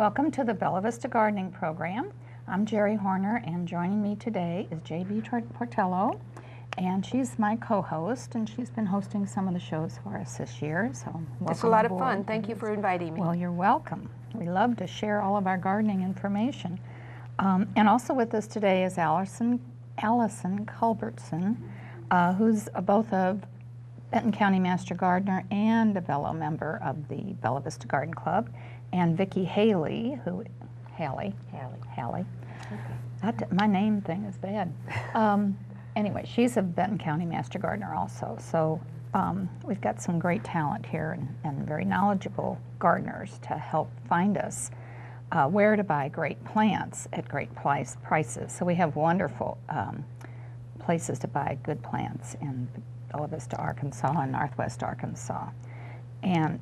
Welcome to the Bella Vista Gardening Program. I'm Jerry Horner, and joining me today is JB Portillo, and she's my co-host, and she's been hosting some of the shows for us this year. So it's a lot of fun. Thank you for inviting me. Well, you're welcome. We love to share all of our gardening information. And also with us today is Alycyn Culbertson, who's both a Benton County Master Gardener and a fellow member of the Bella Vista Garden Club, and Vicki Halley, Halley. My name thing is bad. Anyway, she's a Benton County Master Gardener also. So we've got some great talent here and very knowledgeable gardeners to help find us where to buy great plants at great prices. So we have wonderful places to buy good plants in Bella Vista, Arkansas, and Northwest Arkansas. And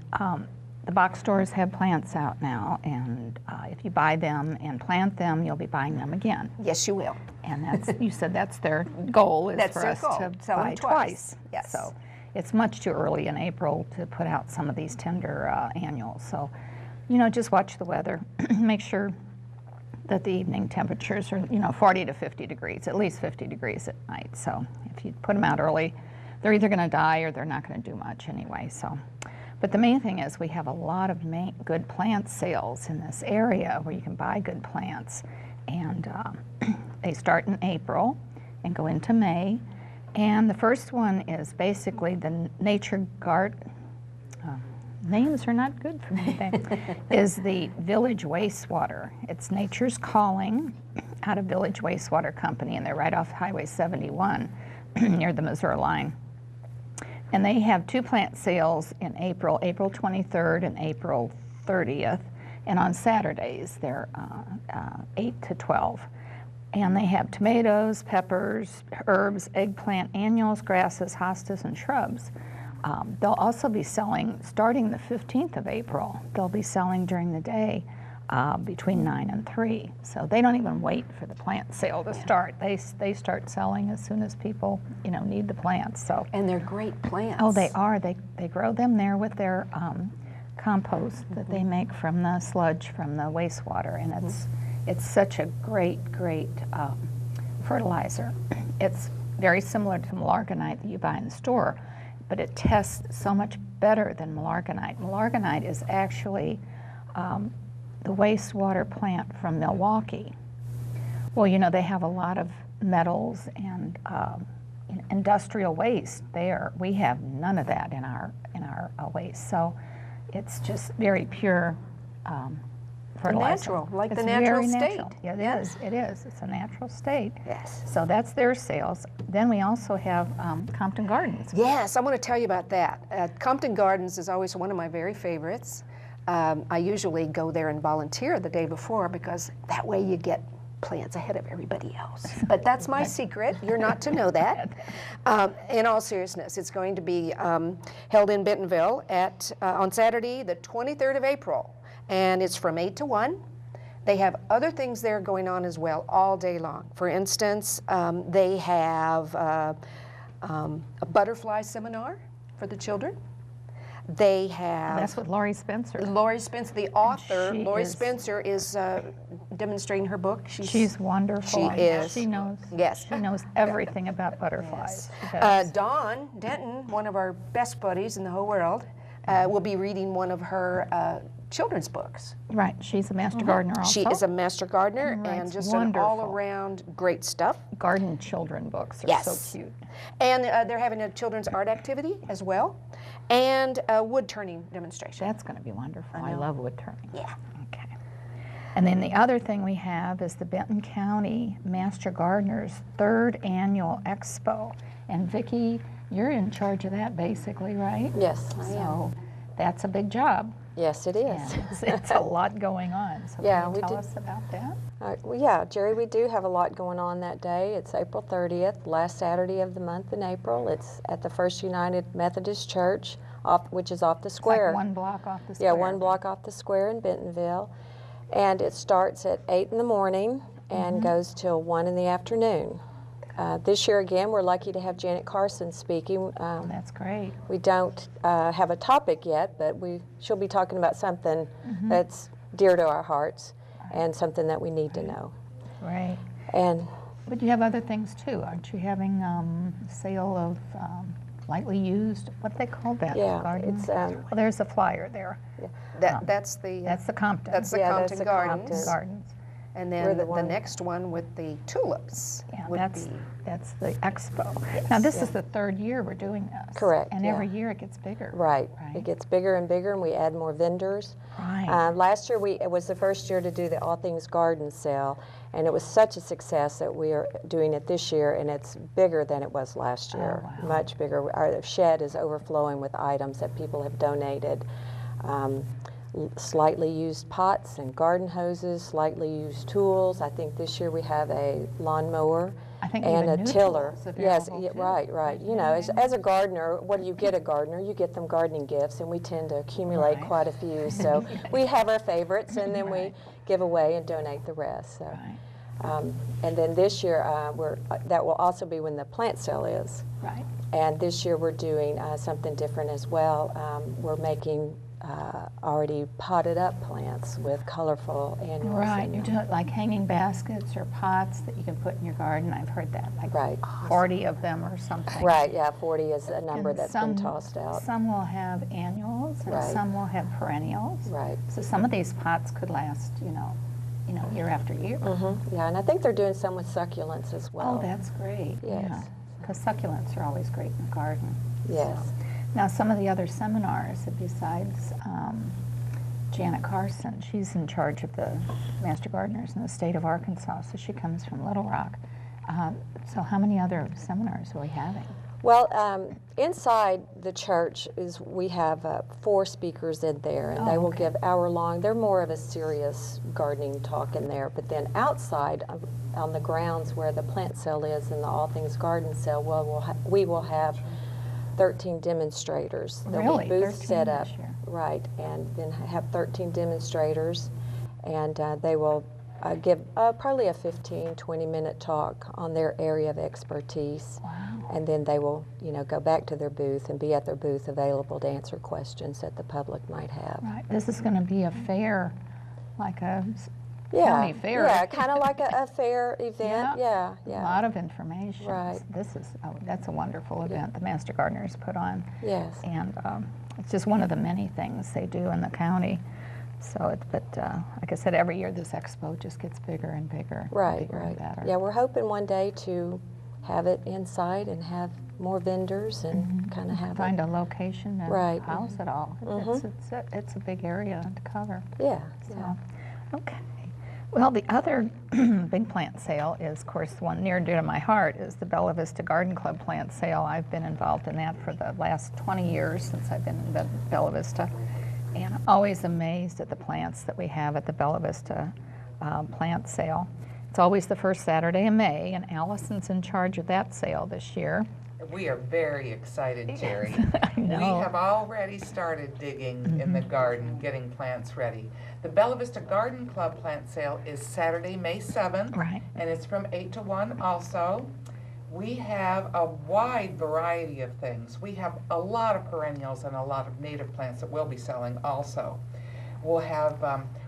the box stores have plants out now, and if you buy them and plant them, you'll be buying them again. Yes, you will. And that's, you said that's their goal, is that's for their us goal. to Sell buy them twice. Yes. So it's much too early in April to put out some of these tender annuals. So, you know, just watch the weather. Make sure that the evening temperatures are, 40 to 50 degrees, at least 50 degrees at night. So if you put them out early, they're either going to die or they're not going to do much anyway. So, but the main thing is we have a lot of good plant sales in this area where you can buy good plants, and they start in April and go into May. And the first one is basically the nature garden. Names are not good for me today. Is the Village Wastewater. It's Nature's Calling out of Village Wastewater Company, and they're right off Highway 71 near the Missouri line. And they have two plant sales in April 23rd and April 30th. And on Saturdays, they're 8 to 12. And they have tomatoes, peppers, herbs, eggplant, annuals, grasses, hostas, and shrubs. They'll also be selling, starting the 15th of April, they'll be selling during the day between 9 and 3. So they don't even wait for the plant sale to start. They start selling as soon as people, need the plants. So. And they're great plants. Oh, they are. They grow them there with their compost that they make from the sludge from the wastewater, and it's such a great fertilizer. It's very similar to malargonite that you buy in the store, but it tests so much better than malargonite. Malargonite is actually the wastewater plant from Milwaukee. Well, they have a lot of metals and industrial waste there. We have none of that in our waste, so it's just very pure fertilizer. Natural, like it's the natural state. Natural. Yeah, it is. It's a natural state. Yes. So that's their sales. Then we also have Compton Gardens. Yes, I want to tell you about that. Compton Gardens is always one of my very favorites. I usually go there and volunteer the day before because that way you get plants ahead of everybody else. But that's my secret. You're not to know that. In all seriousness, it's going to be held in Bentonville on Saturday, the 23rd of April. And it's from 8 to 1. They have other things there going on as well all day long. For instance, they have a butterfly seminar for the children. They have... That's with Laurie Spencer. Laurie Spencer, the author. Laurie Spencer is demonstrating her book. She's wonderful. She is. She knows. Yes. She knows everything about butterflies. Yes. Dawn Denton, one of our best buddies in the whole world, will be reading one of her children's books. Right. She's a master gardener also. She is a master gardener and just an all-around great stuff. Garden children books are so cute. And they're having a children's art activity as well, and a wood turning demonstration. That's going to be wonderful. I love wood turning. Yeah. Okay. And then the other thing we have is the Benton County Master Gardeners' 3rd Annual Expo. And Vicki, you're in charge of that basically, right? Yes, I am. So that's a big job. Yes, it is. It's a lot going on. So can you tell us about that? Well, yeah, Jerry, we do have a lot going on that day. It's April 30th, last Saturday of the month in April. It's at the First United Methodist Church, which is off the square. It's like 1 block off the square. Yeah, 1 block off the square in Bentonville. And it starts at 8 in the morning and goes till 1 in the afternoon. This year, again, we're lucky to have Janet Carson speaking. That's great. We don't have a topic yet, but she'll be talking about something that's dear to our hearts and something that we need to know. Right. And But you have other things too. Aren't you having sale of lightly used, what they call that? Yeah, garden? it's, Well, there's a flyer there. That's the Compton. that's the Yeah, Compton that's the Gardens. Compton. Gardens. And We're then the the one- next one with the tulips Yeah, would that's be the Expo. Now this Yeah. is the third year we're doing this. Correct, And yeah. every year it gets bigger. right, Right. it gets bigger and bigger, and we add more vendors. Right. Last year it was the first year to do the All Things Garden sale, and it was such a success that we are doing it this year, and it's bigger than it was last year. wow. Much bigger. Our shed is overflowing with items that people have donated. Slightly used pots and garden hoses, slightly used tools. I think this year we have a lawnmower I think and even a new tiller. tools Yes, available, yeah, too. right. You know, as a gardener, what do you get a gardener? You get them gardening gifts, and we tend to accumulate Right. quite a few. So we have our favorites, and then Right. we give away and donate the rest. So. Right. And then this year, that will also be when the plant sale is. Right. And this year we're doing something different as well. We're making already potted up plants with colorful annuals. Right, in you them. do like hanging baskets or pots that you can put in your garden. I've heard that, like Right. 40 of them or something. Right, yeah, 40 is a number And that's been tossed out. Some will have annuals and Right. some will have perennials. Right. So some of these pots could last, year after year. Yeah, and I think they're doing some with succulents as well. Oh, that's great. Yes. Because succulents are always great in the garden. Yes. So. Now, some of the other seminars, besides Janet Carson, she's in charge of the Master Gardeners in the state of Arkansas, so she comes from Little Rock. So how many other seminars are we having? Well, inside the church we have 4 speakers in there, and Oh, they will okay. give hour-long. They're more of a serious gardening talk in there. But then outside on the grounds where the plant sale is and the All Things Garden sale, we will have 13 demonstrators. There'll Really? be booths 13 set up, this year? right, and then have 13 demonstrators, and they will give probably a 15-20-minute talk on their area of expertise. Wow. And then they will, go back to their booth and be at their booth available to answer questions that the public might have. Right. This is going to be a fair, like a county fair. Yeah, kind of like a fair event. Yeah, A lot of information. Right. That's a wonderful event the Master Gardeners put on. Yes. And it's just one of the many things they do in the county. So, like I said, every year this expo just gets bigger and bigger. Right, bigger and better. Yeah, we're hoping one day to have it inside and have more vendors and kind of have Find it. a location and Right. house it all. It's a big area to cover. Yeah, So, yeah. okay. Well, the other big plant sale is, of course, the one near and dear to my heart is the Bella Vista Garden Club plant sale. I've been involved in that for the last 20 years since I've been in Bella Vista. And I'm always amazed at the plants that we have at the Bella Vista plant sale. It's always the first Saturday in May, and Alycyn's in charge of that sale this year. We are very excited, Jerry. I know. We have already started digging in the garden, getting plants ready. The Bella Vista Garden Club plant sale is Saturday, May 7th. Right. And it's from 8 to 1 also. We have a wide variety of things. We have a lot of perennials and a lot of native plants that we'll be selling also. We'll have,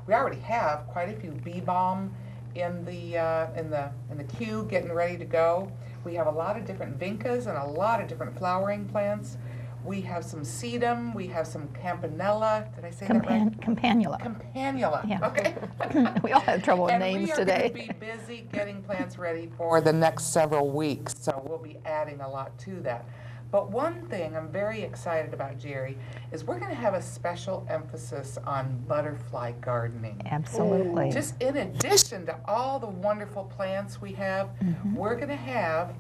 we already have quite a few bee balm in the queue, getting ready to go. We have a lot of different vincas and a lot of different flowering plants. We have some sedum. We have some campanella. Did I say that right? Campanula. Campanula. Yeah. Okay. We all have trouble with And names we are today. going to be busy getting plants ready for the next several weeks, so we'll be adding a lot to that. But one thing I'm very excited about, Jerry, is we're going to have a special emphasis on butterfly gardening. Absolutely. Just in addition to all the wonderful plants we have, we're going to have,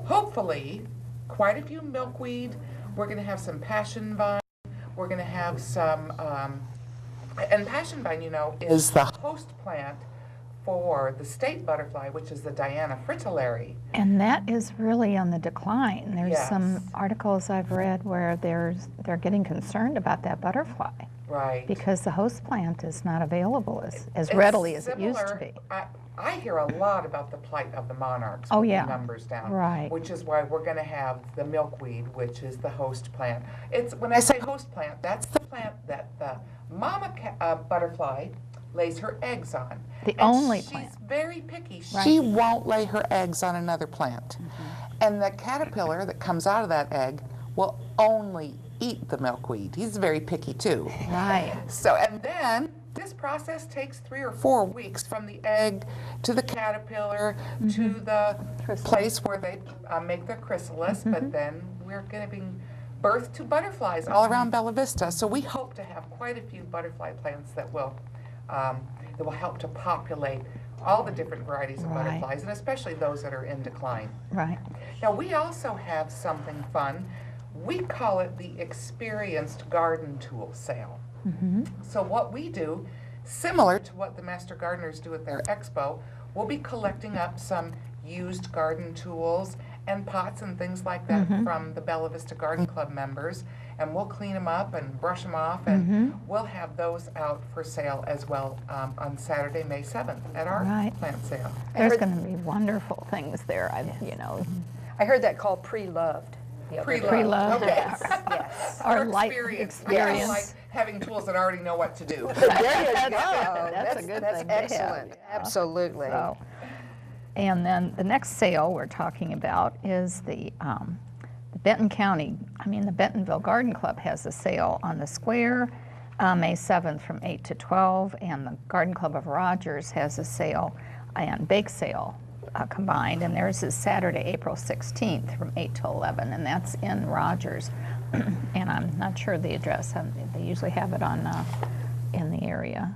hopefully, quite a few milkweed. We're going to have some passion vine. We're going to have some, and passion vine, is the host plant for the state butterfly, which is the Diana fritillary. And that is really on the decline. There's some Yes. articles I've read where they're getting concerned about that butterfly Right. because the host plant is not available as It's readily as it used to similar- be. I hear a lot about the plight of the monarchs Oh, with yeah. the numbers down. Right. Which is why we're going to have the milkweed, which is the host plant. It's when I say host plant, that's the plant that the mama butterfly lays her eggs on. The And only she's plant. very picky. Right. She won't lay her eggs on another plant. And the caterpillar that comes out of that egg will only eat the milkweed. He's very picky too. Right. So, and then this process takes 3 or 4 weeks from the egg to the caterpillar to the place where they make their chrysalis, but then we're going to be birthed to butterflies all around Bella Vista. So we hope to have quite a few butterfly plants that will help to populate all the different varieties of butterflies, and especially those that are in decline. Right. Now, we also have something fun. We call it the Experienced Garden Tool Sale. So what we do, similar to what the Master Gardeners do at their expo, we'll be collecting up some used garden tools and pots and things like that from the Bella Vista Garden Club members, and we'll clean them up and brush them off, and we'll have those out for sale as well on Saturday, May 7th at our plant sale. There's going to be wonderful things there. I heard that called pre-loved. Pre-loved. Okay. Yes. Or Or light experience. experience. I like having tools that already know what to do. There you go. That's a good that's thing to have, excellent. yeah. Absolutely. So, and then the next sale we're talking about is the Benton County, the Bentonville Garden Club has a sale on the square May 7th from 8 to 12, and the Garden Club of Rogers has a sale and bake sale combined, and theirs is Saturday, April 16th from 8 to 11, and that's in Rogers. And I'm not sure the address. They usually have it on in the area.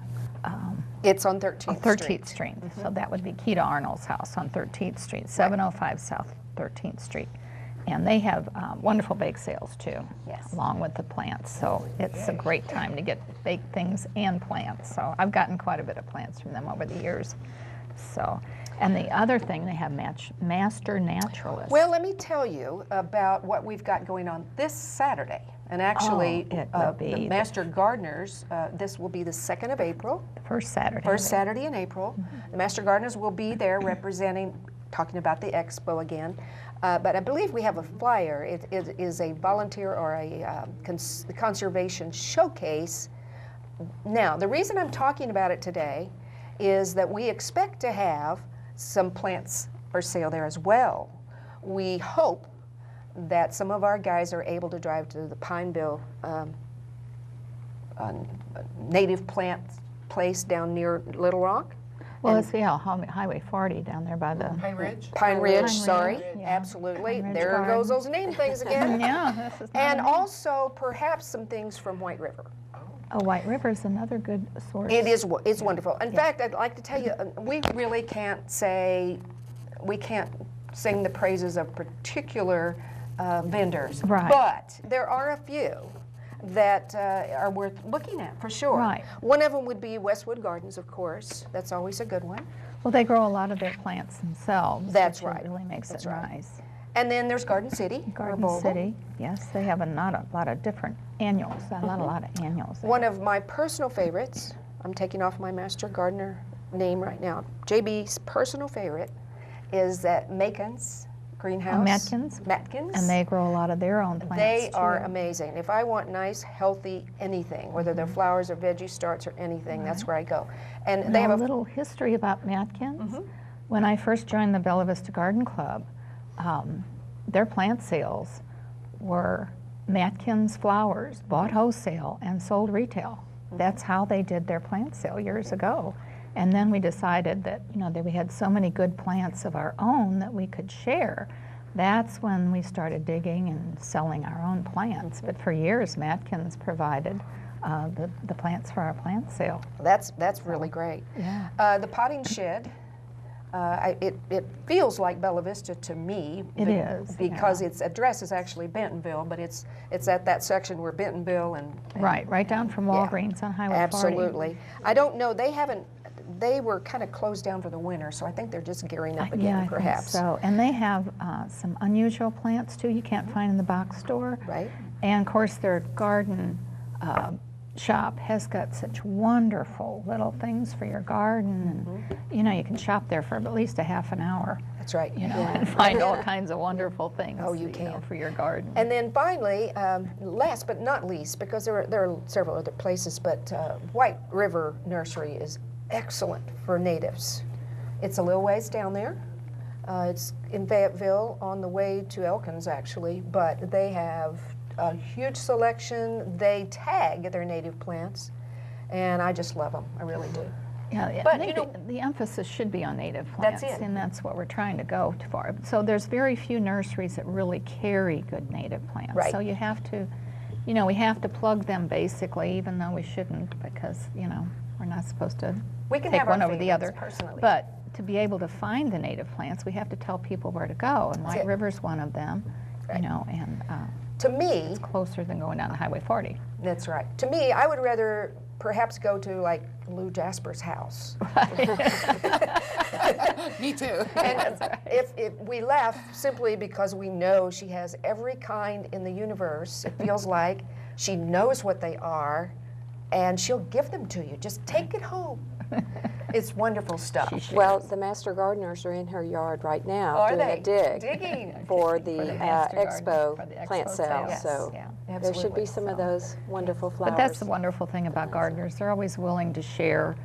It's on 13th Street. 13th Street. So that would be Keita Arnold's house on 13th Street, 705 South 13th Street. And they have wonderful bake sales too, along with the plants. So it's a great time to get baked things and plants. So I've gotten quite a bit of plants from them over the years. So, and the other thing, they have Master Naturalists. Well, let me tell you about what we've got going on this Saturday. And actually, it will be the Master Gardeners, this will be the 2nd of April. First Saturday. First Saturday in April. The Master Gardeners will be there representing, talking about the Expo again. But I believe we have a flyer. It is a volunteer or a conservation showcase. Now, the reason I'm talking about it today is that we expect to have some plants for sale there as well. We hope that some of our guys are able to drive to the Pineville native plant place down near Little Rock. Well, it's Highway 40 down there by the Pine Ridge? Pine Ridge, Pine sorry. Ridge, yeah. Absolutely. Pine Ridge There Garden. goes those name things again. Yeah, this is And not- also perhaps some things from White River. Oh, White River is another good source. It's wonderful. In fact, I'd like to tell you, we really can't sing the praises of particular vendors. Right. But there are a few that are worth looking at, for sure. Right. One of them would be Westwood Gardens, of course. That's always a good one. Well, they grow a lot of their plants themselves. That's which right. really makes That's it right. nice. And then there's Garden City. or Garden Bogle. City, yes, they have a lot of different annuals. A lot of annuals. One of my personal favorites, I'm taking off my Master Gardener name right now, JB's personal favorite is that Macon's greenhouse. Matkins? Matkins. And they grow a lot of their own plants. They are too. amazing. If I want nice, healthy anything, whether they're flowers or veggie starts or anything, that's where I go. And they Now, have a little history about Matkins. When I first joined the Bella Vista Garden Club, their plant sales were Matkins flowers, bought wholesale and sold retail. That's how they did their plant sale years ago. And then we decided that, that we had so many good plants of our own that we could share. That's when we started digging and selling our own plants. But for years, Matkins provided the plants for our plant sale. that's really great. Yeah. The potting shed. It feels like Bella Vista to me. It is, because yeah. its address is actually Bentonville, but it's at that section where Bentonville and Right down from Walgreens on Highway 40. absolutely. I don't know. They were kind of closed down for the winter, so I think they're just gearing up again, Yeah, I perhaps. think so. And they have some unusual plants too you can't find in the box store. Right. And of course their garden shop has got such wonderful little things for your garden, and you know, you can shop there for at least a half an hour, That's right. you know, and find all kinds of wonderful things, Oh, you know, can. for your garden. And then finally, last but not least, because there are several other places, but White River Nursery is excellent for natives. It's a little ways down there. It's in Fayetteville on the way to Elkins, actually, but they have a huge selection. They tag their native plants, and I just love them. I really do. Yeah, But, I think you know, the emphasis should be on native That's plants, it. and that's what we're trying to go for. So there's very few nurseries that really carry good native plants. Right. So you have to, you know, we have to plug them basically, even though we shouldn't, because, you know, we're not supposed to We can take have our one over the favorites, other. personally. But to be able to find the native plants, we have to tell people where to go, and That's White it. River's one of them, Right. you know, and To me, it's closer than going down to Highway 40. that's right. To me, I would rather perhaps go to like Lou Jasper's house. Me too. And if we laugh simply because we know she has every kind in the universe, it feels like she knows what they are, and she'll give them to you. Just take it home. It's wonderful stuff. She should. Well, the Master Gardeners are in her yard right now Are doing they? a dig Digging. for the Master Garden, Expo for the Expo plant sale. sales. So Yeah. there should be Absolutely. some of those wonderful flowers. But that's the wonderful thing about gardeners. They're always willing to share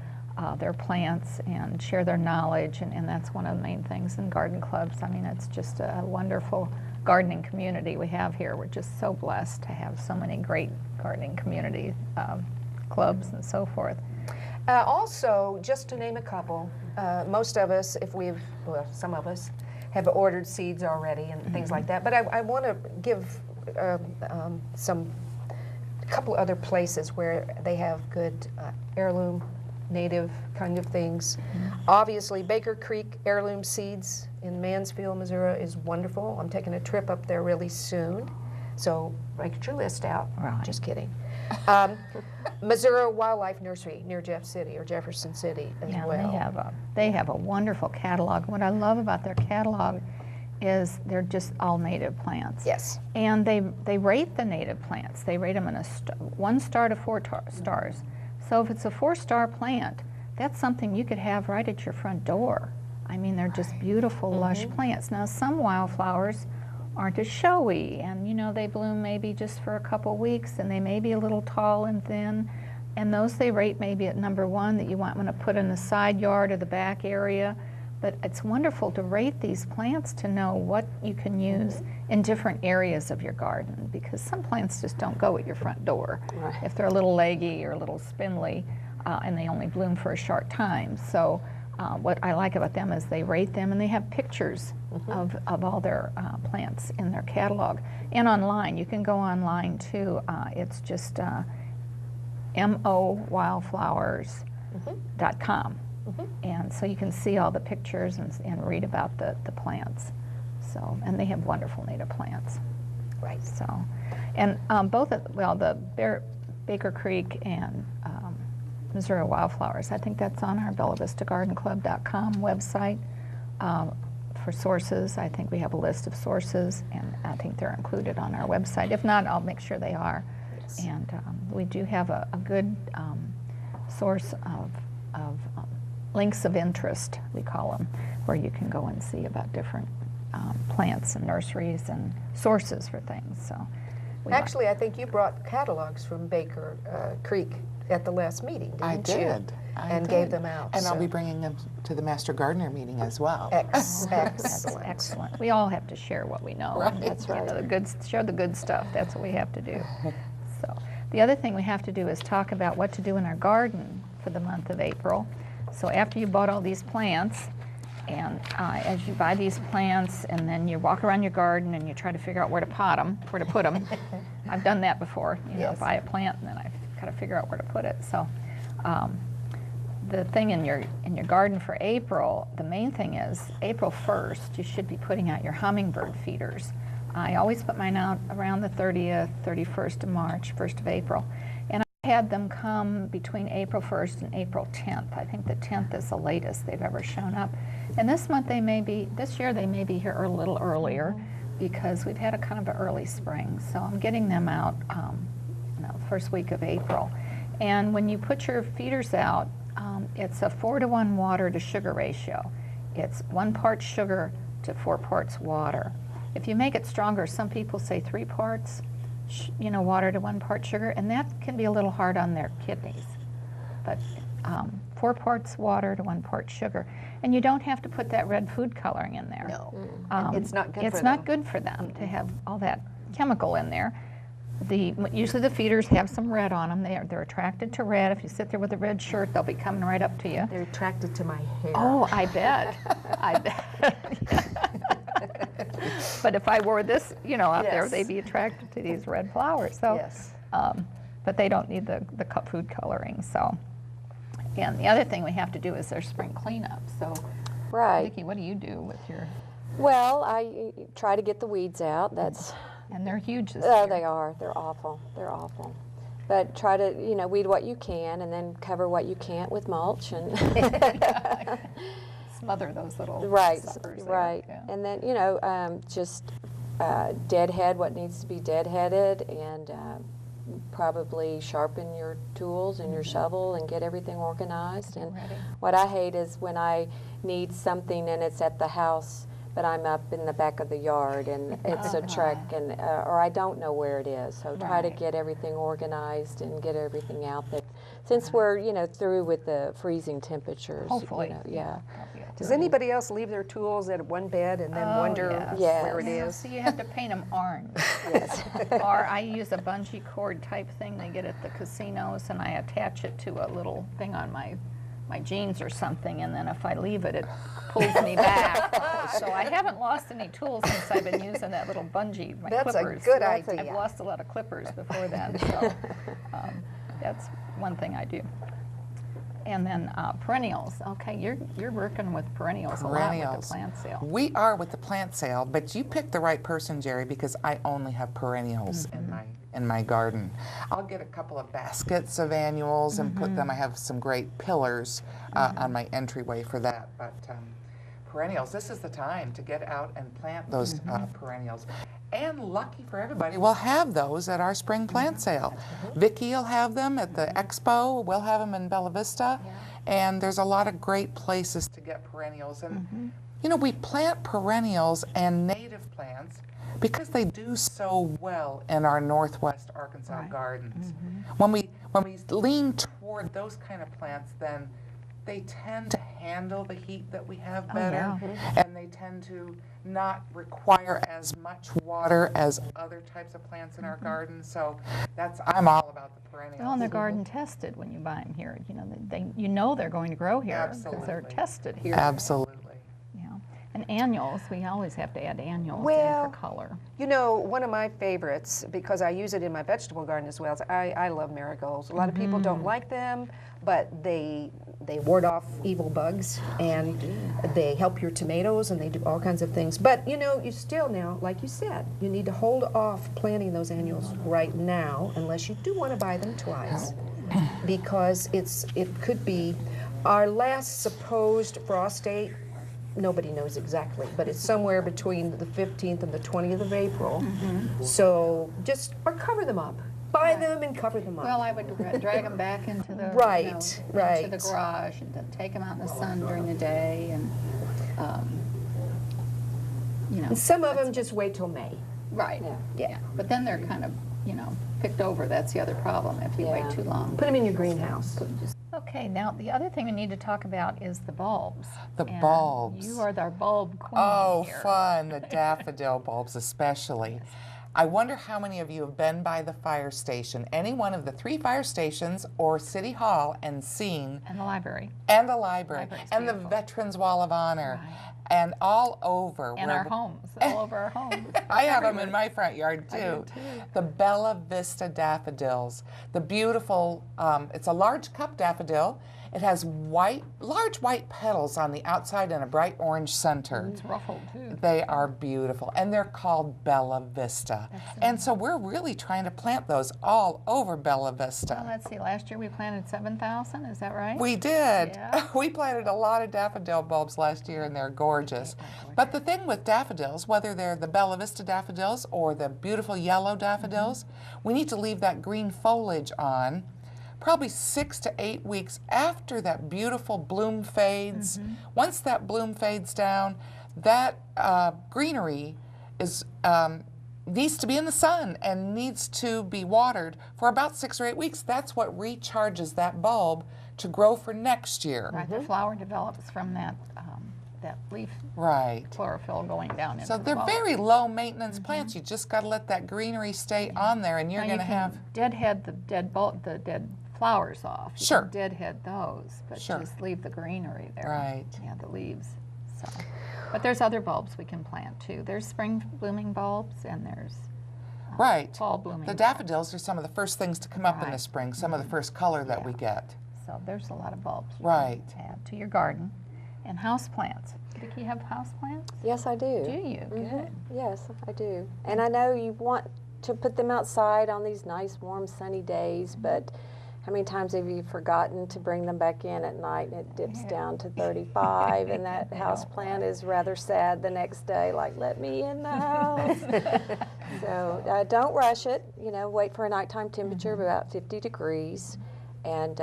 their plants and share their knowledge, and that's one of the main things in garden clubs. I mean, it's just a wonderful gardening community we have here. We're just so blessed to have so many great gardening community clubs and so forth. Also, just to name a couple, most of us, some of us, have ordered seeds already and things like that. But I want to give a couple other places where they have good heirloom, native kind of things. Obviously, Baker Creek Heirloom Seeds in Mansfield, Missouri is wonderful. I'm taking a trip up there really soon. So write your list out. Right. Just kidding. Missouri Wildlife Nursery near Jeff City or Jefferson City as Yeah, well. they have a wonderful catalog. What I love about their catalog is they're just all native plants. Yes. And they rate the native plants. They rate them in 1 star to 4 stars. So if it's a 4-star plant, that's something you could have right at your front door. I mean, they're just beautiful, lush plants. Now, some wildflowers aren't as showy, and you know, they bloom maybe just for a couple weeks, and they may be a little tall and thin, and those they rate maybe at number 1 that you want to put in the side yard or the back area. But it's wonderful to rate these plants to know what you can use in different areas of your garden, because some plants just don't go at your front door Right. if they're a little leggy or a little spindly, and they only bloom for a short time. So what I like about them is they rate them, and they have pictures of all their plants in their catalog. And online, you can go online too. It's just mowildflowers.com. And so you can see all the pictures and read about the plants. So, and they have wonderful native plants. Right. So, and the Baker Creek and Missouri Wildflowers, I think that's on our BellaVistaGardenClub.com website for sources. I think we have a list of sources, and I think they're included on our website. If not, I'll make sure they are. Yes. And we do have a good source of links of interest, we call them, where you can go and see about different plants and nurseries and sources for things. So, Actually, I think you brought catalogs from Baker Creek at the last meeting, didn't I you? did. And gave them out. And I'll so. be bringing them to the Master Gardener meeting as well. that's Excellent. excellent. We all have to share what we know. Right. And, That's you know, right. share the good stuff. That's what we have to do. So, the other thing we have to do is talk about what to do in our garden for the month of April. So after you bought all these plants, and as you buy these plants, and then you walk around your garden and you try to figure out where to pot them, where to put them. I've done that before. You know, Yes. buy a plant and then I've got to figure out where to put it. So the thing in your garden for April, the main thing is April 1st, you should be putting out your hummingbird feeders. I always put mine out around the 30th, 31st of March, 1st of April. And I had them come between April 1st and April 10th. I think the 10th is the latest they've ever shown up. And this year they may be here a little earlier because we've had a kind of an early spring. So I'm getting them out, first week of April. And when you put your feeders out, it's a 4-to-1 water to sugar ratio. It's 1 part sugar to 4 parts water. If you make it stronger, some people say 3 parts, water to 1 part sugar, and that can be a little hard on their kidneys. But 4 parts water to 1 part sugar. And you don't have to put that red food coloring in there. No, it's not good for them. It's not good for them to have all that chemical in there. Usually the feeders have some red on them. They're attracted to red. If you sit there with a red shirt, they'll be coming right up to you. They're attracted to my hair. Oh, I bet. I bet. But if I wore this, up there, Yes. they'd be attracted to these red flowers. So, Yes. but they don't need the food coloring. So, and the other thing we have to do is their spring cleanup. So, Right. Vicki, what do you do with your? Well, I try to get the weeds out. That's And they're huge this oh, year. they are. They're awful. They're awful. But try to weed what you can, and then cover what you can't with mulch and Smother those little right, suckers there. right. Yeah. And then just deadhead what needs to be deadheaded, and probably sharpen your tools and your shovel and get everything organized. And Ready. what I hate is when I need something and it's at the house, but I'm up in the back of the yard and it's a trek, and or I don't know where it is. So try to Right. get everything organized and get everything out there. Since we're through with the freezing temperatures. Hopefully. Yeah. Does anybody else leave their tools at one bed and then Oh, wonder yes. where it Yeah, is? so you have to paint them orange. Yes. Or I use a bungee cord type thing they get at the casinos, and I attach it to a little thing on my jeans or something, and then if I leave it, it pulls me back. So I haven't lost any tools since I've been using that little bungee, my That's a clippers. good I've idea. lost a lot of clippers before then, so that's one thing I do. And then perennials. Okay, you're working with perennials a lot with Perennials. the plant sale. We are with the plant sale, but you picked the right person, Jerry, because I only have perennials in my garden. I'll get a couple of baskets of annuals and put them. I have some great pillars on my entryway for that. But perennials, this is the time to get out and plant those perennials. And lucky for everybody, we'll have those at our spring plant sale. Vicki will have them at the Expo. We'll have them in Bella Vista. And there's a lot of great places to get perennials. And we plant perennials and native plants because they do so well in our Northwest Arkansas gardens. When we lean toward those kind of plants, then they tend to handle the heat that we have better, and they tend to not require as much water as other types of plants in our garden. So I'm all about the perennials. Well, and they're garden tested when you buy them here. They're going to grow here because they're Absolutely. tested here. Absolutely. And annuals, we always have to add annuals in Well, for color. One of my favorites, because I use it in my vegetable garden as well, is I love marigolds. A lot of people don't like them, but they ward off evil bugs, and they help your tomatoes, and they do all kinds of things. But you still now, like you said, you need to hold off planting those annuals right now, unless you do want to buy them twice, because it could be our last supposed frost date. Nobody knows exactly, but it's somewhere between the 15th and the 20th of April. So or cover them up. Buy them and cover them up. Well, I would drag them back into the Right, into right. the garage and then take them out in the sun during the day, and And some of them just wait till May. right. Yeah. But then they're kind of picked over. That's the other problem if you wait too long. Put them in your greenhouse. Okay, now the other thing we need to talk about is the bulbs. The And bulbs. You are our bulb queen Oh, here. fun, the daffodil bulbs especially. I wonder how many of you have been by the fire station, any one of the 3 fire stations or City Hall, and seen, And the library. and the library, Library's and the beautiful. Veterans Wall of Honor, Right. and all over. And where our the- homes, all over our homes. I have them in my front yard I do, too. too. The Bella Vista daffodils. The beautiful, it's a large cup daffodil. It has large white petals on the outside and a bright orange center. It's ruffled too. They are beautiful, and they're called Bella Vista. And so we're really trying to plant those all over Bella Well, Vista. let's see, last year we planted 7,000, is that right? We did. Yeah. We planted a lot of daffodil bulbs last year, and they're gorgeous. But the thing with daffodils, whether they're the Bella Vista daffodils or the beautiful yellow daffodils, we need to leave that green foliage on probably 6 to 8 weeks after that beautiful bloom fades. Once that bloom fades down, that greenery is needs to be in the sun and needs to be watered for about 6 or 8 weeks. That's what recharges that bulb to grow for next year. Right, the flower develops from that leaf Right. chlorophyll going down into So the they're bulb. very low maintenance plants. You just got to let that greenery stay on there, and you're Now, going to you can have. deadhead the dead flowers off. You Sure. can deadhead those, but Sure. just leave the greenery there. Right. Yeah, the leaves. So, but there's other bulbs we can plant too. There's spring blooming bulbs and there's Right. fall blooming. The daffodils are some of the first things to come up in the Right. spring, some of the first color that we get. So there's a lot of bulbs you Right. can add to your garden. And house plants. Vicki, you have house plants? Yes, I do. Do you? Good. Yes, I do. And I know you want to put them outside on these nice, warm, sunny days, but how many times have you forgotten to bring them back in at night and it dips down to 35 and that house plant is rather sad the next day, like, let me in the house. So don't rush it, you know, wait for a nighttime temperature of about 50 degrees and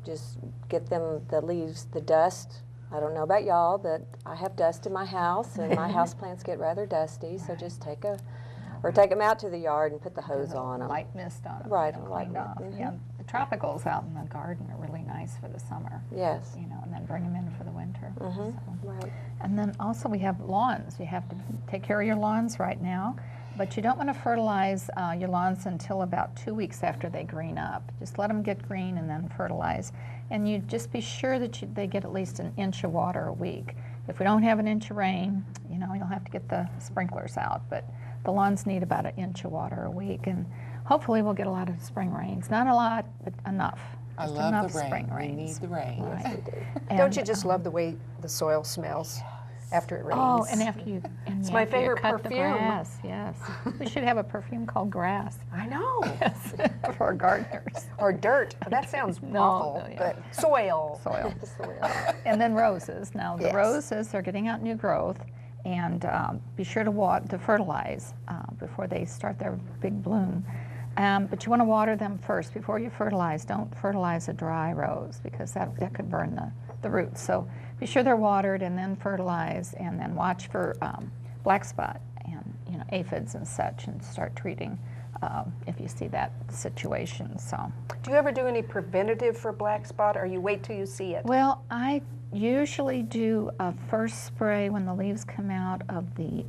just get them the leaves, the dust. I don't know about y'all, but I have dust in my house and my house plants get rather dusty, so just take them out to the yard and put the hose on them. Light mist on them. Right, you know, light cleaned mist, off. mhm. Yeah, the tropicals out in the garden are really nice for the summer. Yes. You know, and then bring them in for the winter. So. Right. And then also we have lawns. You have to take care of your lawns right now, but you don't want to fertilize your lawns until about 2 weeks after they green up. Just let them get green and then fertilize. And you just be sure that they get at least an inch of water a week. If we don't have an inch of rain, you know, you'll have to get the sprinklers out, but the lawns need about an inch of water a week, and hopefully we'll get a lot of spring rains. Not a lot, but enough. I Just love enough the rain. spring We rains. need the rain. Right. Don't And, you just love the way the soil smells after it rains? Oh, and after you, It's my favorite cut the perfume. grass, yes. We should have a perfume called grass. I know. Yes, for gardeners. Or dirt. That sounds No, awful, no, yeah. but soil. Soil. The soil. And then roses. Now the Yes. roses are getting out new growth, and be sure to fertilize before they start their big bloom. But you want to water them first before you fertilize. Don't fertilize a dry rose because that could burn the roots. So be sure they're watered and then fertilize, and then watch for black spot and aphids and such, and start treating if you see that situation. So. Do you ever do any preventative for black spot, or you wait till you see it? Well, I usually do a first spray when the leaves come out of the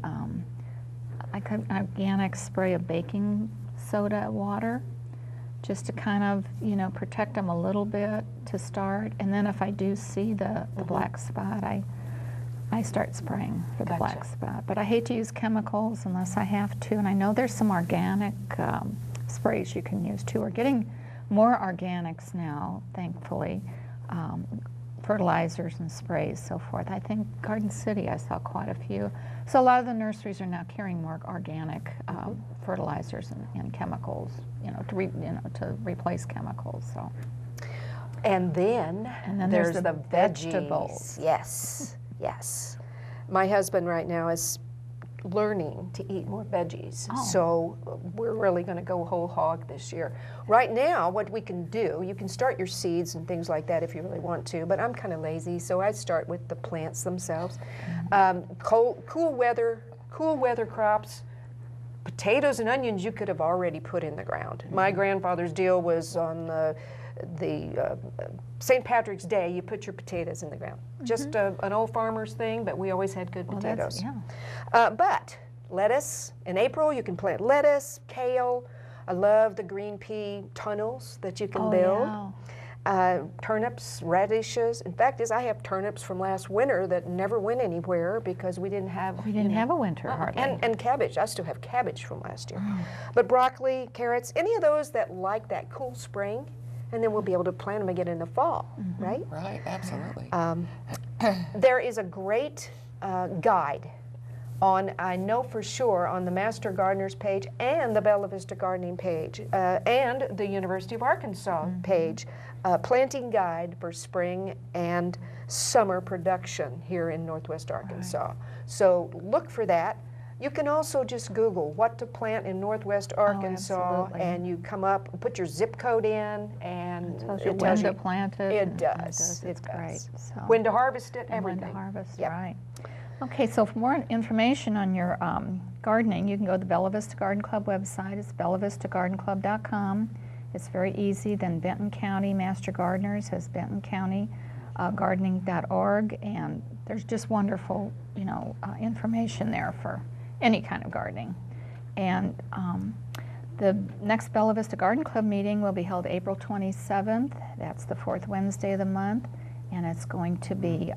organic spray of baking soda water, just to kind of protect them a little bit to start. And then if I do see the black spot, I start spraying for the black spot. But I hate to use chemicals unless I have to. And I know there's some organic sprays you can use too. We're getting more organics now, thankfully. Fertilizers and sprays, so forth. I think Garden City, I saw quite a few. So a lot of the nurseries are now carrying more organic fertilizers and chemicals, to replace chemicals. So. And then there's the vegetables. Yes, yes. My husband right now is learning to eat more veggies. Oh. So we're really going to go whole hog this year. Right now, what we can do, you can start your seeds and things like that if you really want to, but I'm kind of lazy, so I start with the plants themselves. Cool weather crops. Potatoes and onions you could have already put in the ground. My grandfather's deal was on the St. Patrick's Day, you put your potatoes in the ground. Just an old farmer's thing, but we always had good potatoes. But lettuce, in April you can plant lettuce, kale. I love the green pea tunnels that you can build. Turnips, radishes. In fact, I have turnips from last winter that never went anywhere because we didn't have a winter hardly. And cabbage. I still have cabbage from last year. But broccoli, carrots, any of those that like that cool spring, and then we'll be able to plant them again in the fall, right? Right, absolutely. There is a great guide I know for sure, on the Master Gardeners page and the Bella Vista Gardening page and the University of Arkansas page, planting guide for spring and summer production here in Northwest Arkansas. So look for that. You can also just Google what to plant in Northwest Arkansas, absolutely. and you come up, put your zip code in, and Tells you when to plant it. It and does. It's It great. does. So. When to harvest it, And everything. when to harvest, Yep. right. Okay, so for more information on your gardening, you can go to the Bella Vista Garden Club website. It's bellavistagardenclub.com. It's very easy. Then Benton County Master Gardeners has bentoncountygardening.org, and there's just wonderful, information there for any kind of gardening. And the next Bella Vista Garden Club meeting will be held April 27th. That's the fourth Wednesday of the month, and it's going to be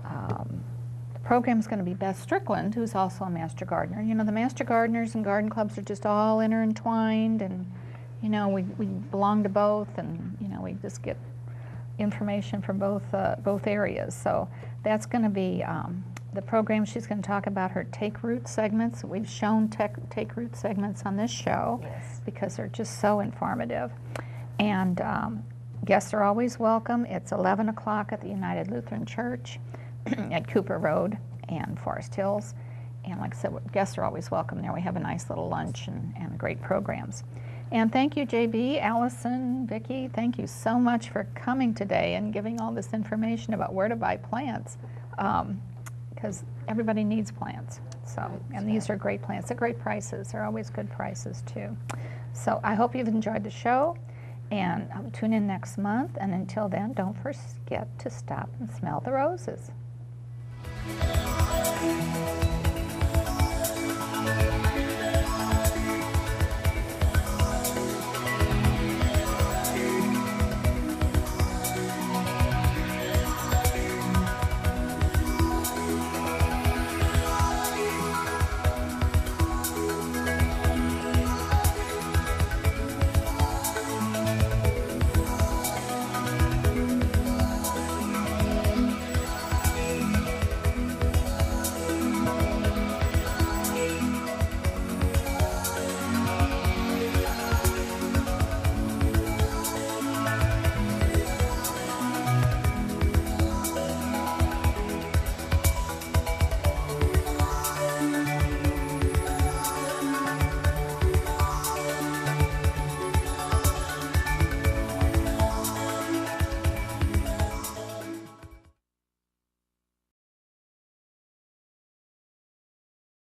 the program's going to be Beth Strickland, who's also a Master Gardener. The Master Gardeners and garden clubs are just all intertwined, and we belong to both, and we just get information from both areas. So that's going to be the program. She's going to talk about her Take Root segments. We've shown Take Root segments on this show because they're just so informative. And guests are always welcome. It's 11 o'clock at the United Lutheran Church at Cooper Road and Forest Hills. And like I said, guests are always welcome there. We have a nice little lunch and great programs. And thank you, JB, Alycyn, Vicki. Thank you so much for coming today and giving all this information about where to buy plants, because everybody needs plants. So, and these are great plants at great prices. They're always good prices too. So I hope you've enjoyed the show, and tune in next month. And until then, don't forget to stop and smell the roses.